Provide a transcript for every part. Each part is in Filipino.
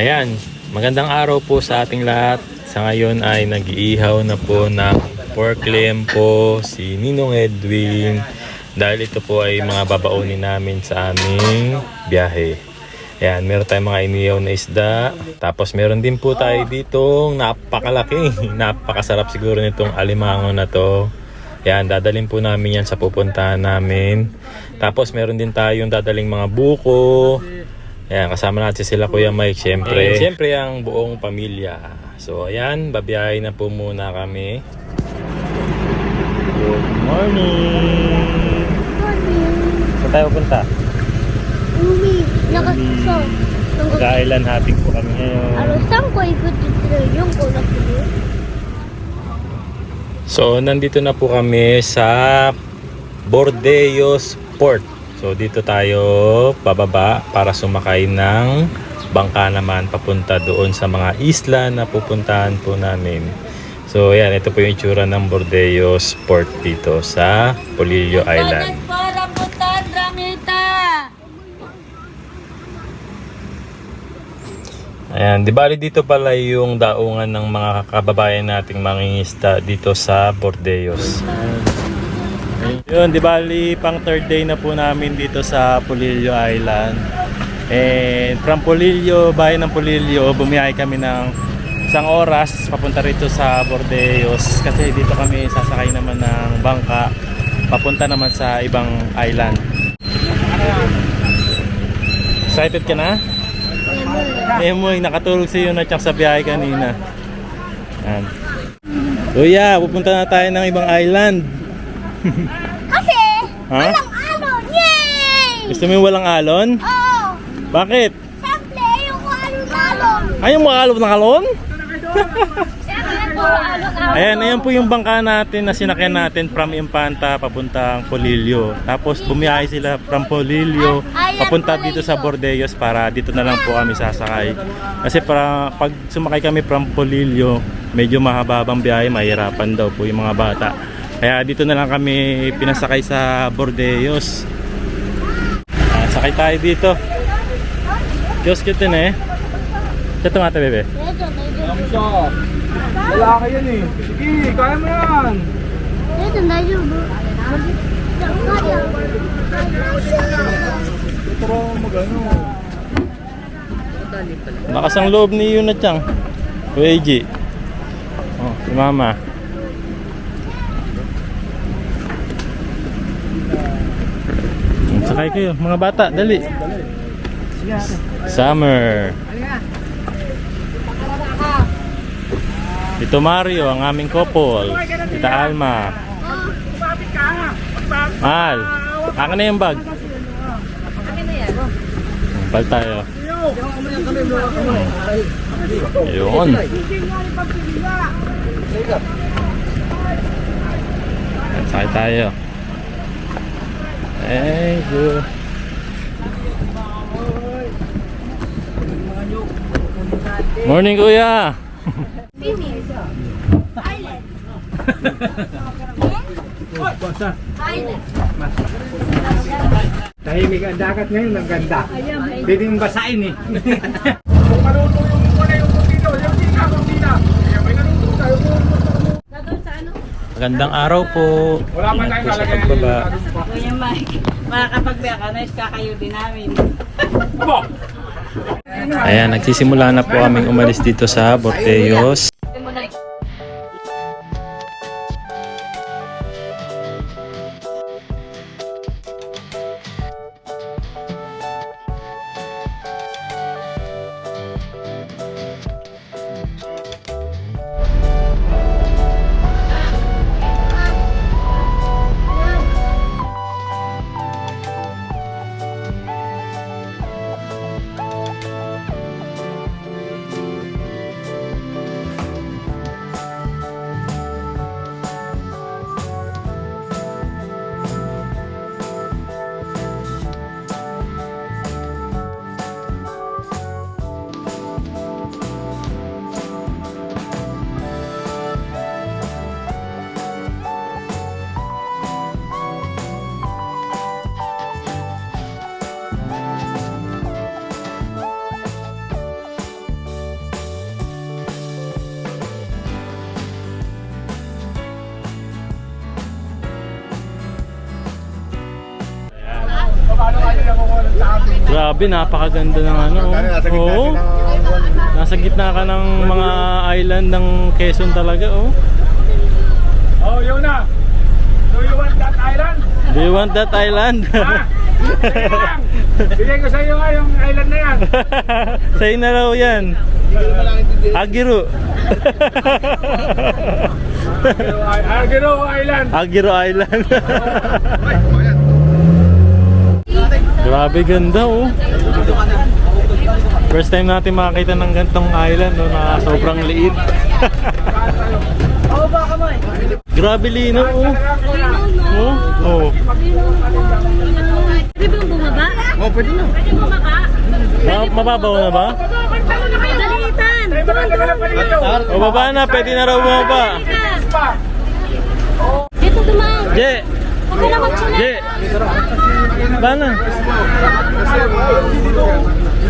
Ayan, magandang araw po sa ating lahat. Sa ngayon ay nag-iihaw na po ng pork lempo si Ninong Edwin. Dahil ito po ay mga babaunin namin sa aming biyahe. Ayan, meron tayong mga inihaw na isda. Tapos meron din po tayo ditong napakalaki. Napakasarap siguro nitong alimango na to. Ayan, dadalhin po namin yan sa pupuntahan namin. Tapos meron din tayong dadaling mga buko. Ayan, kasama natin sila Kuya Mike, syempre. Syempre ang buong pamilya. So, ayan, babiyahe na po muna kami. Good morning! Saan tayo punta? Umi, nakasong. Mag-island hopping po kami ngayon. Saan ko ikot yung ko na po? So, nandito na po kami sa Bordeos Port. So dito tayo bababa para sumakay ng bangka naman papunta doon sa mga isla na pupuntahan po namin. So ayan, ito po yung itsura ng Bordeos Port dito sa Polillo Island. Ayan, di bali dito pala yung daungan ng mga kababayan nating mangingisda dito sa Bordeos. Yun, di bali pang third day na po namin dito sa Polillo Island. And from Polillo, bayan ng Polillo, bumiyahe kami ng isang oras papunta rito sa Bordeos. Kasi dito kami sasakay naman ng bangka papunta naman sa ibang island. Excited ka na? Emoy, nakatulog si yun at sa biyahe kanina. Yan. Kuya, pupunta na tayo ng ibang island. Kasi, ha? walang alon! Yay! Gusto mo yung walang alon? Oo! Bakit? Siyempre, yung alon-alon! Ay, yung mga alon ng alon? Siyempre, alon-alon! Ayan, ayan po yung bangka natin na sinakyan natin from Infanta papuntang Polillo. Tapos bumiyahe sila from Polillo papunta dito sa Bordeos para dito na lang po kami sasakay. Kasi para pag sumakay kami from Polillo, medyo mahababang biyahe, mahirapan daw po yung mga bata. Kaya dito na lang kami pinasakay sa Bordeos. Sakay tayo dito. Diyos cute din eh. Ito tumata bebe. Wala ka yan eh. Sige, kaya mo yan. Ito na yun. Pero magano. Lakas ang loob ni Yunachang. Kuya AJ. Oh, si Mama. Sakay kayo, mga bata, dali. Summer. Ito Mario, ang aming couple. Ito Alma. Mahal, akin na yung bag. Bal tayo. Ayun. Sakay tayo. Thank you. Morning kuya. Island. Island. Tahimik ang dagat ngayon, ang ganda. Pwede yung basain eh. Kung marunong yung muna yung kutino, yung tina. Kaya may narunong tayo. Magandang araw po. Wala man Ingat tayong po sa lalagyan. pagbaba. Kuya Mike, makakapagbiya ka na, kakayo din namin. Ayan, nagsisimula na po kaming umalis dito sa Bordeos. Grabe, napakaganda ng ano. Oo. Nasa gitna ka ng mga island ng Quezon talaga, oh. Oh, yun na. Do you want that island? Do you want that island? Sige lang. Bigay ko sa iyo nga yung island na yan. Sa'yo na raw yan. Agiro. Agiro Island. Agiro Island. Grabe ganda, oh. First time natin makakita ng gantong island, no, na sobrang liit. Grabe lino, oh. Oh, oh. Pwede bang bumaba? Oh, pwede na. Pwede bumaba? Mababaw na ba? Dalitan! O baba na, pwede na raw bumaba. Dito dumaan. Je! Huwag ka na magsunod. Je! Ba na?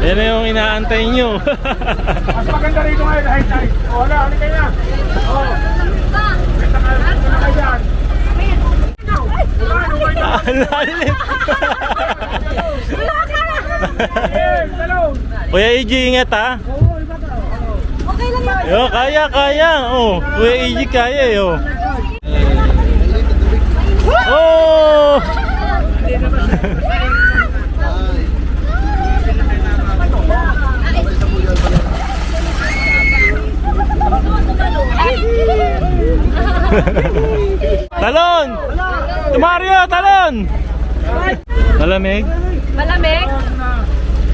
Yan na yung inaantay nyo. Mas maganda rito ngayon, high tide. Oh, wala, halika na. Oh, ito na yan. Lalim. Kuya EJ, ingat ha. Okay lang yun. Yo, kaya. Oh, Kuya EJ kaya yo. Oh! Talon! Mario, talon! Malamig? Malamig?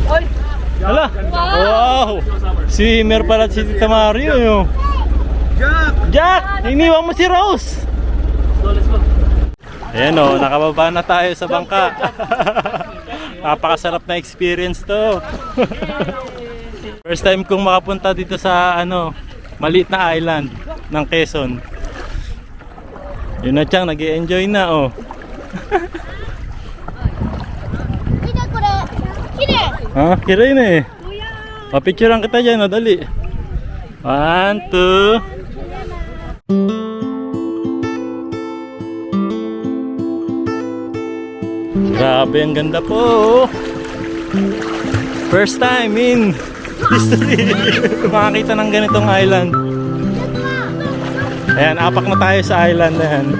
Oy! Hala! Wow! Swimmer pala si Tita Mario yo. Jack! Iniwan mo si Rose! Ayan o, nakababa na tayo sa bangka. Napakasarap na experience to. First time kong makapunta dito sa maliit na island ng Quezon. Yun na Chang, nag-i-enjoy na oh. Ha? Kiray na eh. Papicturean kita dyan, dali. 1, 2. Grabe, ang ganda po. First time in history makakita ng ganitong island. Ayan, apak na tayo sa island na yan.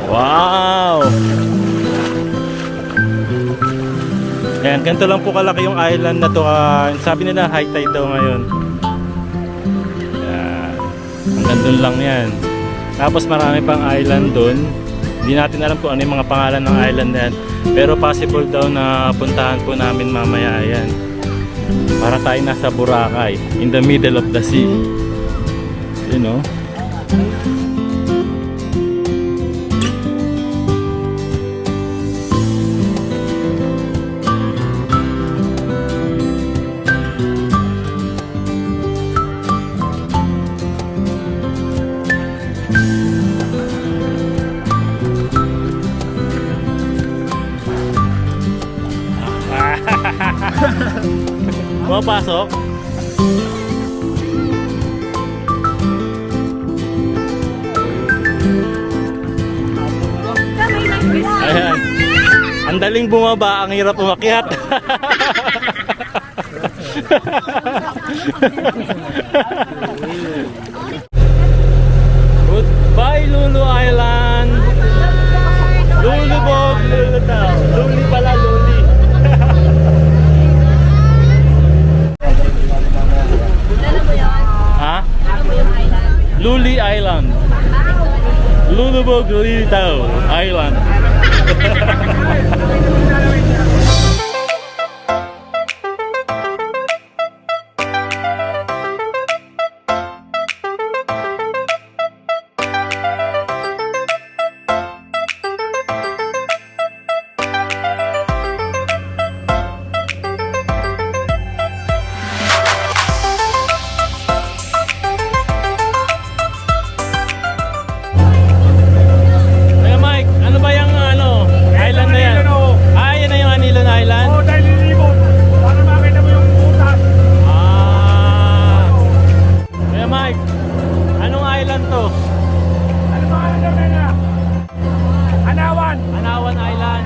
Wow! Ayan, ganito lang po kalaki yung island na to. Sabi nila high tide daw ngayon. Ayan, hanggang dun lang yan. Tapos marami pang island dun. Hindi natin alam kung ano yung mga pangalan ng island na yan. Pero possible daw na puntahan po namin mamaya yan. Para tayo nasa Boracay, in the middle of the sea. You know? Pumapasok? Ayan. Ang daling bumaba, ang hirap umakyat. Goodbye Lulu Island. Lulubog, Lulutaw. Luli pala, Luli. Ha? Luli Island. Lulubog, Lulutaw Island. Hey Mike, ano ba yung island na yan? Ah, yan na yung Anilon Island? Oh, dahil lilibot. Para makita mo yung butas. Ah. Hey Mike, anong island to? Ano ba ang naman na? Anawan. Anawan Island.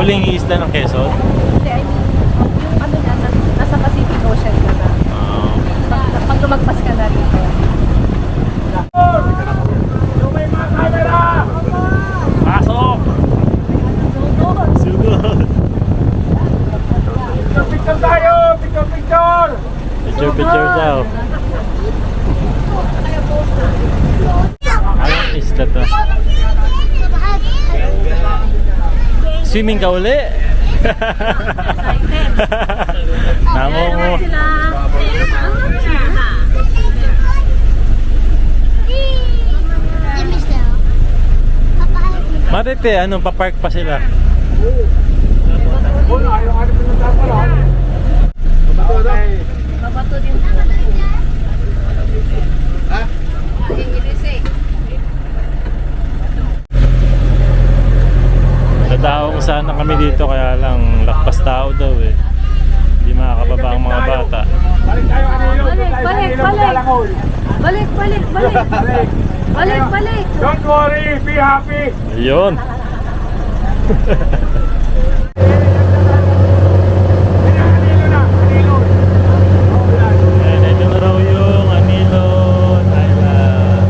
Huling isla ng Quezon? Hindi, I mean, yung ano na, nasa Pacific Ocean ka na. Pag lumagpas ka na rito. Yung may mga camera! Pasok! Sugod! Picture tayo! Picture! Picture daw. Anong isla to? Swimming ka uli? Namungo. Marite, ano, papark pa sila. Mabato din. Nadaong sana kami dito kaya lang lakpas tao daw eh. Hindi makakababa ang mga bata. Balik tayo kanino! Balik. Balik. Don't worry! Be happy! Ayun. Kanino na! Kanino! Ayan, ito na raw yung Anilon Island.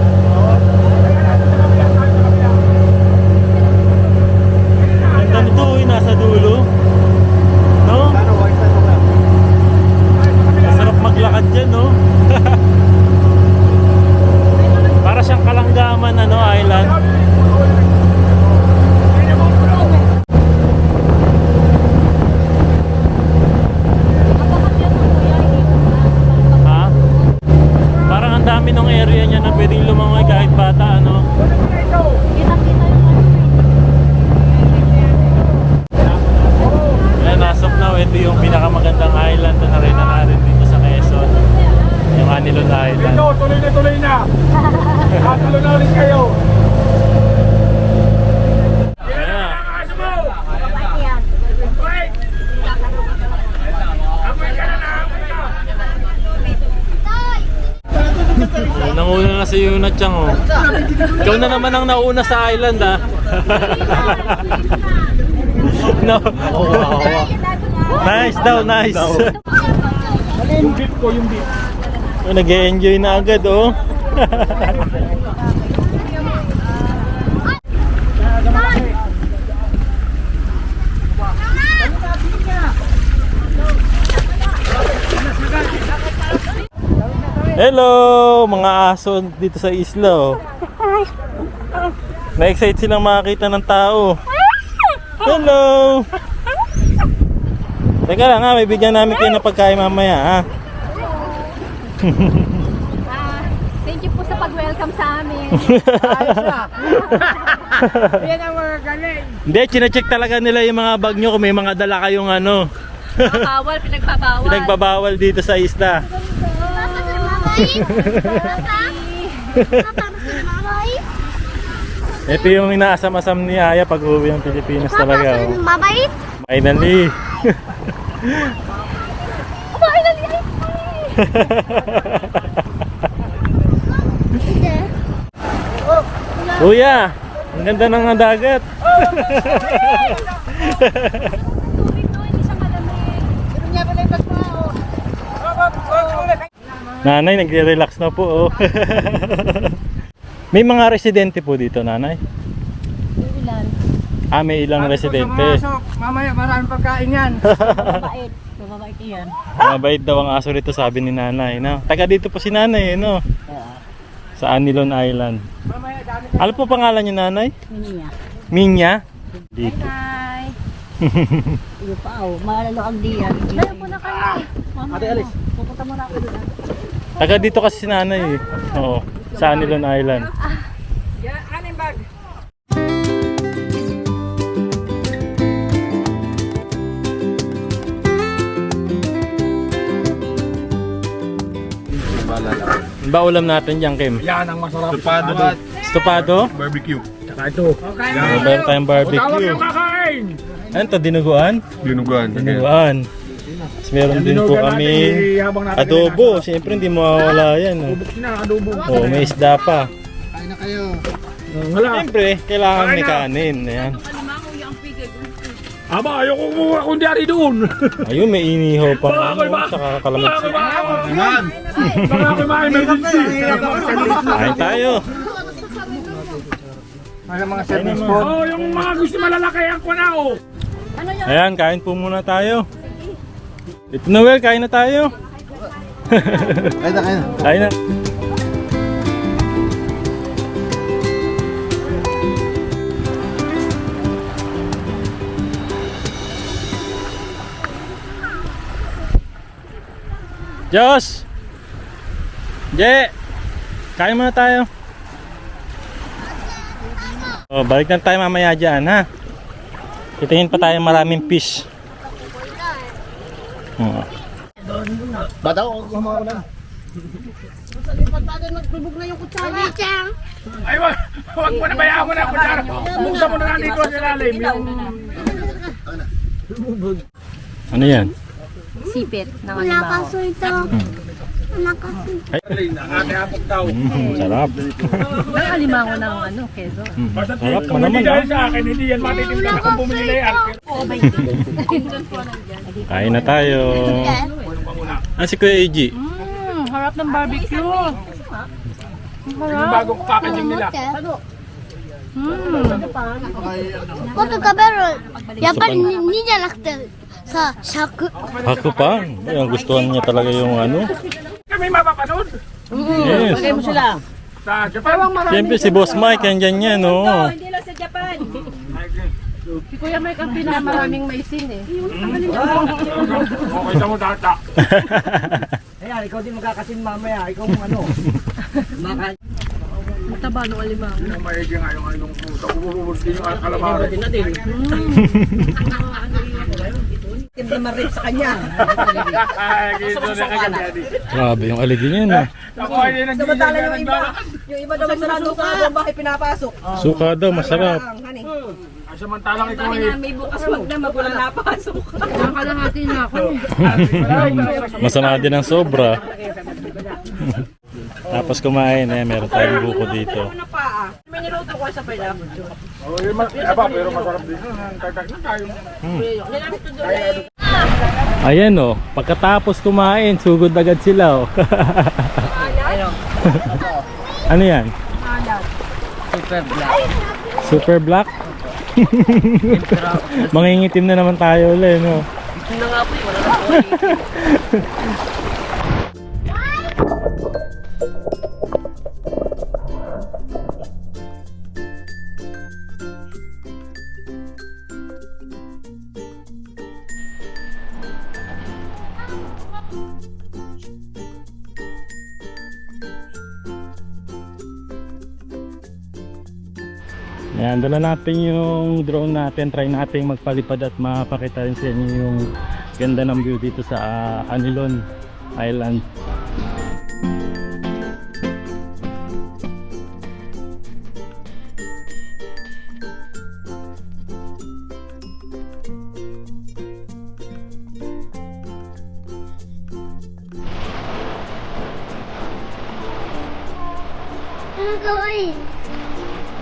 Ganda nito eh, nasa dulo. No? Masarap maglakad dyan, no? Para siyang Kalanggaman, ano, island. Ha? Parang ang dami ng area niya na pwedeng lumangoy kahit bata, ano? Kita-kita yung ano. Ayan, as of now, ito yung pinakamagandang island na rin na natin dito sa Quezon. Yung Anilon Island. Ito, tuloy na! Tatalo na ulit kayo! Ayan na. Nanguna na si Yuna Chang, oh. Ikaw na naman ang nauna sa island, ah. No. Nice daw, nice. Yung beat ko, yung beat. Oh, nag-enjoy na agad, oh. Hello, mga aso dito sa isla, oh. Na-excite silang makakita ng tao. Hello. Teka lang ha, may bigyan namin kayo ng pagkain mamaya, ha. Thank you po sa pag-welcome sa amin. Yan ang mga galing! Hindi, chinecheck talaga nila yung mga bag nyo kung may mga dala kayong ano. Bawal, pinagbabawal. Pinagbabawal dito sa isla. Ito yung inaasam-asam ni Aya pag uwi ng Pilipinas talaga, oh. Mabait? Finally. Kuya, ang ganda ng dagat. Tubig to, hindi siya malamig. Nanay, nagre-relax na po, oh. May mga residente po dito, nanay? Ilan? Ah, may ilang residente. Mamaya maraming pagkain yan. Mabait. Mabait yan. Mabait daw ang aso rito, sabi ni nanay, no? Taga dito po si nanay, no? Sa Anilon Island. Ano po pangalan niyo, nanay? Minya. Minya? Dito. Hi. Iyo pa, oh. Maalala ang diyan. Layo po na kayo. Ate Alice. Pupunta muna ako doon. Taga dito kasi si nanay, eh. Oo, sa Anilon Island. Aning bag. Ano ba ulam natin dyan, Kim? Yan ang masarap. Estopado? Barbecue. Tsaka ito. Meron tayong Tawag barbecue. yung kakain! Ano to, dinuguan? Dinuguan. Dinuguan. Tapos meron din po Dinugan kami natin habang natin adobo. Siyempre hindi mawawala yan. Oh. Ubok na, adobo. Oh, may isda pa. Wala. Siyempre, kailangan may kanin. Ayan. Aba, ayoko kumuha kundi ari doon. Ayun, may inihaw pa. Baka ako'y ma- Saka kalamansi. Baka ako'y ma-emergency. Kain tayo. Ano mga serving spot? Oh, yung mga gusto malalaki ang kunao. Ayan, kain po muna tayo. Ito Noel, kain na tayo. Kain na. Kain na. Diyos! Je! Kain muna tayo. Oh, balik na tayo mamaya dyan, ha? Titingin pa tayo maraming fish. Oh. Bata ko, kumawa ko na. Ay, wag mo na bayaan mo na kunyara. Buksan mo na nga dito sa ilalim. Ano yan? Sipit ng alimango. Sarap. May alimango ng ano, Quezon. Sarap mo Kung hindi naman, dahil ha? sa akin, hindi yan matitinda kung bumili na yan. Kain na tayo. Ah, si Kuya AG. Harap ng barbecue. Yung bagong packaging nila. もっと食べるやっぱり2じゃなくてさ尺 Ako pa. Yung gustuhan niya talaga yung ano. Kami mapapanood Yes. Lagay mo sila. sa Japan. Siyempre si Boss Mike, andyan yan, no? Hindi lang sa Japan. Si Kuya Mike ang pinamaraming maisin eh. Okay, tamo data. Ayan, ikaw din magkakasin mamaya. Ikaw mo ano. Mataba ng alimango. Yung maigi nga yung anong puta. Ubububog din yung calamari. Tim na marin sa kanya. Gito na kagad. Grabe yung aligi niya, no? Ako ay nang Samantala yung iba. Yung iba daw sarado sa bahay pinapasok. Suka daw, masarap. Honey. samantalang ikaw Kami ay na may bukas magdamag walang napasok. Ang kalahati na ako. Masama din ang sobra. Tapos kumain, meron tayong buko dito. Ano pa May niluto ko sa pila. oh, pero masarap din ang kagak na tayo. Nilamit ko doon Ayan oh, pagkatapos kumain, sugod agad sila oh. Ano yan? Super black? Mangingitim na naman tayo ulit, no? Ito na nga po, wala na po. Ayan, dala natin yung drone natin. Try natin magpalipad at mapakita rin sa inyo yung ganda ng view dito sa Anilon Island. Ang gawin.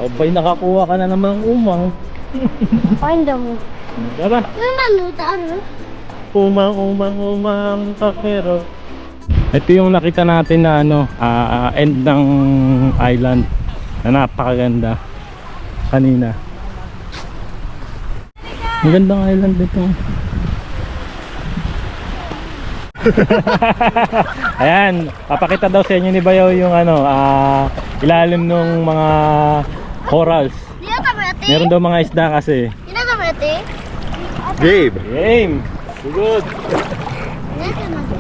Abay, nakakuha ka na naman ng umang. Find them. Tara, Ano ano? umang kakero. Ito yung nakita natin na ano, end ng island na napakaganda kanina. Ang gandang island dito. Ayan, papakita daw sa inyo ni Bayaw yung ano, ilalim ng mga corals. Hindi na kamete? Meron daw mga isda kasi. Hindi na kamete? Game! Game! Good! Hindi na kamete.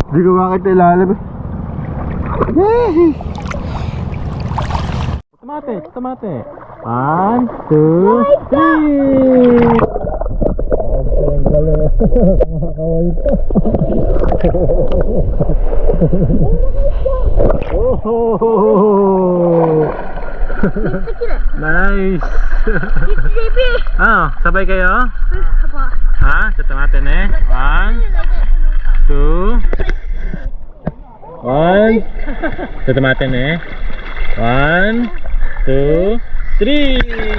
Hindi ko makita ilalim eh. Tomate, tomate. 1, 2, 3. Makakaway pa. Oh! Nice! Ah, sabay kayo? Ha? Ito natin eh. 1, 2, 1. Ito natin eh. 1, 2, 3.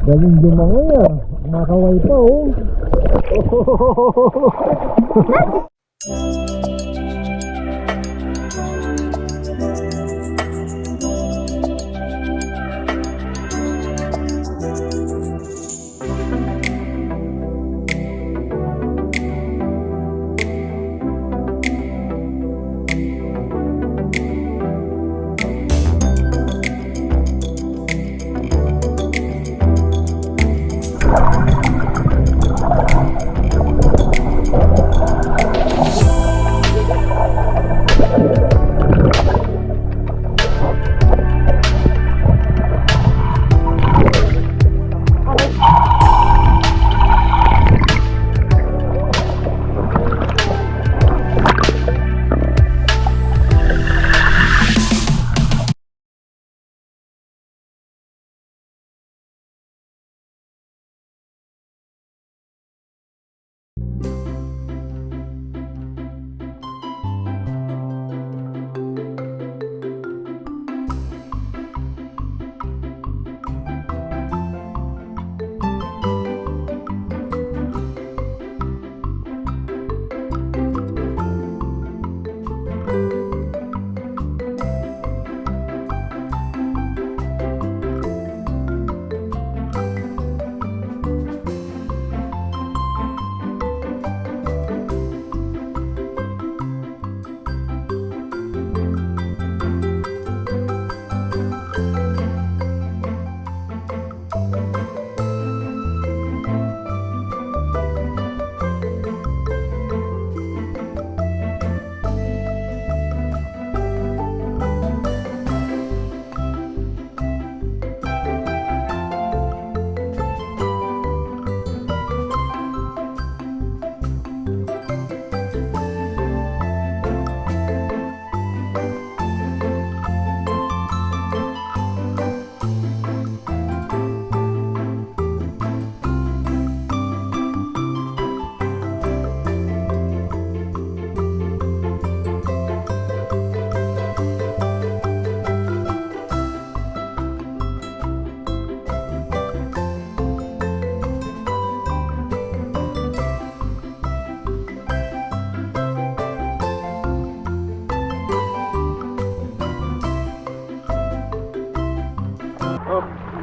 Galing dumangoy ah. Makakaway pa oh.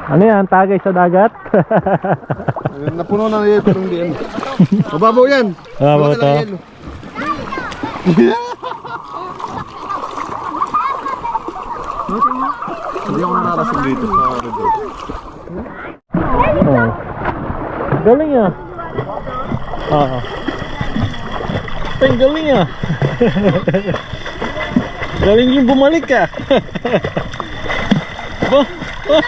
Ano yan? Tagay sa dagat? Napuno na yun itong diyan. Mababaw yan. Mababaw to. Hindi ako nararasan dito sa Rodeo. Oh. Galing ah. Oo. Ang galing ah. Galing yung bumalik ah. Oh, oh.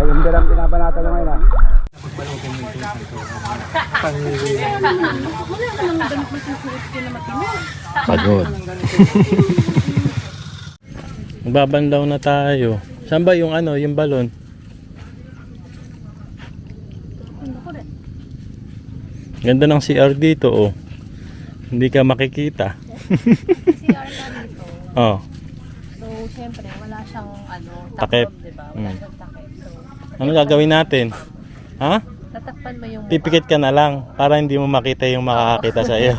Yung daram pinabanatan nyo ngayon ah. Pagod. Magbabanlaw na tayo. Saan ba yung ano, yung balon? Ganda ng CR dito oh. Hindi ka makikita. CR na dito. Oh. So, syempre, wala siyang Takip. diba? Mm. Wala siyang takip. So, Ano gagawin natin? Ha? tatakpan mo yung Pipikit ka na lang para hindi mo makita yung makakakita sa iyo.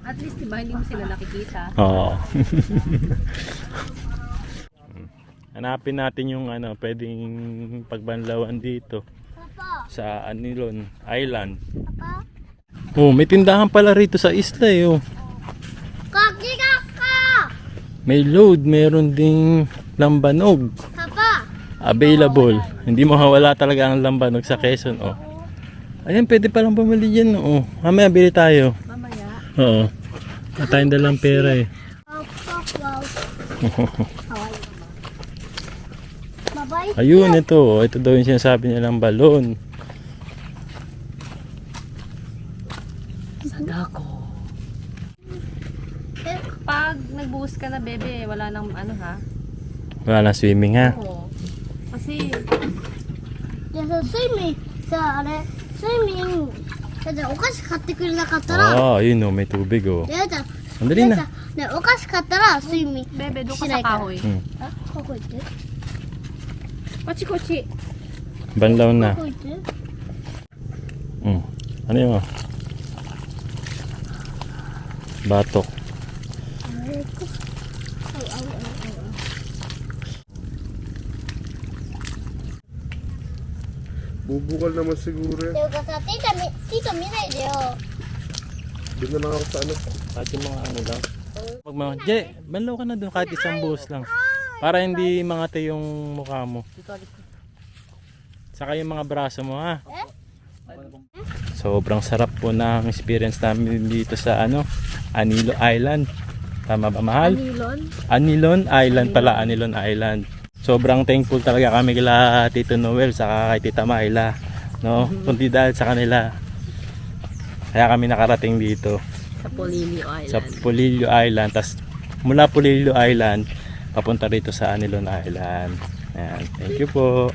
At least, diba, hindi mo sila nakikita. Oo. Hanapin natin yung ano, pwedeng pagbanlawan dito sa Anilon Island. Oh, may tindahan pala rito sa isla eh. Oh. Kaki kaka! May load, meron ding lambanog. Papa! Available. Hindi mo mawala talaga ang lambanog sa Quezon. Oh. Ayan, pwede palang bumili dyan. Oo. Mamaya bili tayo. Mamaya. Oo. At tayong dalang pera eh. Bye-bye. Ayun, ito. Ito daw yung sinasabi nilang balon. Pag nagbuhos ka na, bebe, wala nang ano ha. Wala na swimming ha. Oo. Kasi, swimming. Sa, swimming. Kada, お菓子買ってくれなかったら、 Ayun oh, may tubig oh. やだ。 Sandali na. ね、お菓子買ったら、スイミング。 bebe, doon ka Sinay sa ka. kahoy. Hmm. あ、ここ行って。 Kochi-kochi. Banlaw na. ここ行って。 Hmm. Ano yun oh? Batok. Bubukal naman siguro yan. ていうかさ、tito 見ないでよ。 Doon na lang ako sa ano. Kahit yung mga ano lang. Pag mga, Jay, banlaw ka na doon kahit isang buhos lang. Para hindi mangate yung mukha mo. Saka yung mga braso mo ha. Sobrang sarap po ng experience namin dito sa ano, Anilo Island. Tama ba, mahal? Anilon Island pala, Anilon Island. Sobrang thankful talaga kami kila Tito Noel saka kay Tita Myla, no? Kundi dahil sa kanila. Kaya kami nakarating dito Sa Polillo Island. sa Polillo Island. Tas mula Polillo Island papunta rito sa Anilon Island. Ayan, thank you po.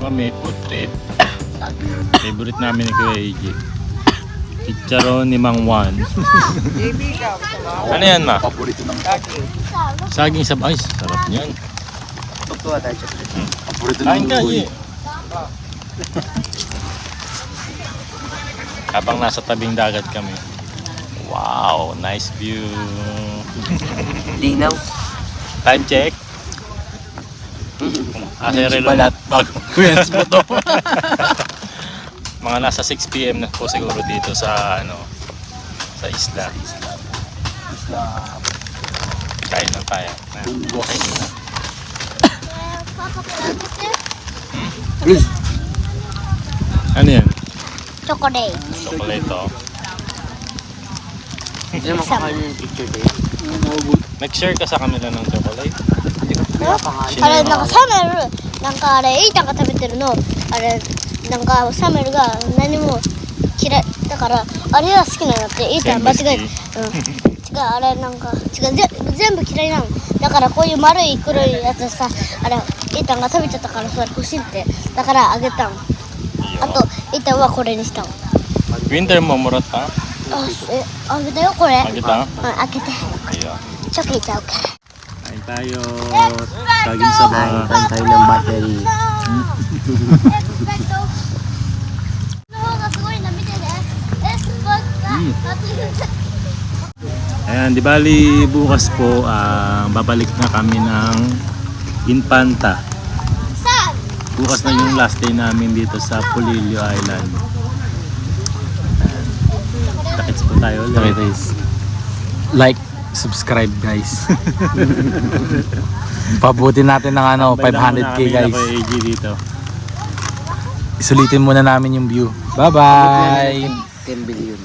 Kami food trip. Favorite namin ni Kuya AJ. Chicharon ni Mang Juan. Ano yan, ma? Paborito ng Saging sa ay, sarap niyan. Totoo tayo. Paborito Kain ka, uy. G. Habang nasa tabing dagat kami. Wow, nice view. Linaw. Time check. Relo. Bago. Kuyas mo to. Mga nasa 6 PM na po siguro dito sa ano, sa isla. Kain na tayo. Please. Ano yan? Chocolate. Chocolate to. Hindi mo kakain yung picture day. Nag-share ka sa kanila ng chocolate. あれなんかサメルなんかあれイータンが食べてるのあれなんかサメルが何も嫌いだからあれは好きなんだってイータン間違え違うあれなんか違う全部嫌いなのだからこういう丸い黒いやつさあれイータンが食べちゃったからそれ欲しいってだからあげたのあとイータンはこれにしたの Winter mo, murot ha? あげたよこれ Kita? 開けて Iya. チョキちゃうから Kain tayo. Saging saba. Kain tayo ng battery. の方がすごいな見てねすごい Ayan, di bali bukas po babalik na kami ng Infanta. Bukas na yung last day namin dito sa Polillo Island. Takits po tayo ulit. Okay guys, like, subscribe guys. Pabuti natin ng ano, 500k guys. Ako AG dito. Isulitin muna namin yung view. Bye bye! 10 billion.